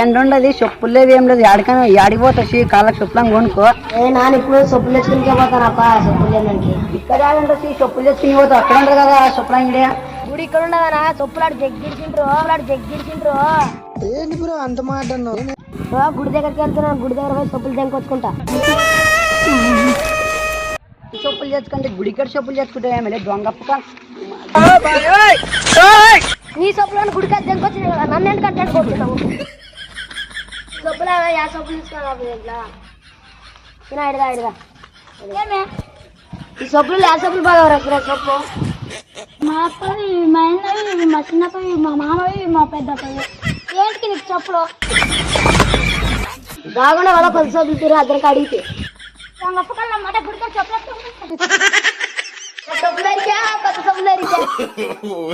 ఎండ ఉండదు, చెప్పులు లేదు, ఏం లేదు. ఆడిపోతాయి కాళ్ళకి చెప్పులను కొనుక్కో. నాన్న ఇప్పుడు చెప్పులు తెచ్చుకునికే పోతానప్ప, చెప్పులు లేదండి. ఇక్కడ ఉండదు, చెప్పులు తెచ్చుకుని పోతావు. అక్కడ ఉండదు కదా చెప్పులు ఇండియా. గుడి ఇక్కడ ఉండదనా, చెప్పులాడు జగ్గిడిచిండ్రు. ఏంటి బ్రో అంత మాట అన్నావు? గుడి దగ్గరికి వెళ్తున్నాను, గుడి దగ్గర పోయి చెప్పులు తెంకొచ్చుకుంటా. చెప్పులు తెచ్చుకుంటే గుడికడ చెప్పులు తెచ్చుకుంటే ఏమి దొంగప్ప. నీ చెప్పులను గుడికి తెంకొచ్చినాయి కదా, నన్ను ఎందుకు కట్టాడు కొడుతున్నావు? చెప్పులు చెప్పులు తీసుకున్నా ఇడదా ఈ చెప్పులు చెప్పులు బాగా చెప్పు. మా అప్పవి, మా అన్నవి, మా చిన్నపవి, మా మామవి, మా పెద్దపవి. ఏంటికి నీకు చెప్పులు? బాగున్నా కదా కొద్ది చెప్పులు తిరిగి అద్దరికి అడిగితే మాట గుడికి చెప్పులు చెప్పులు కొత్త చెప్పులు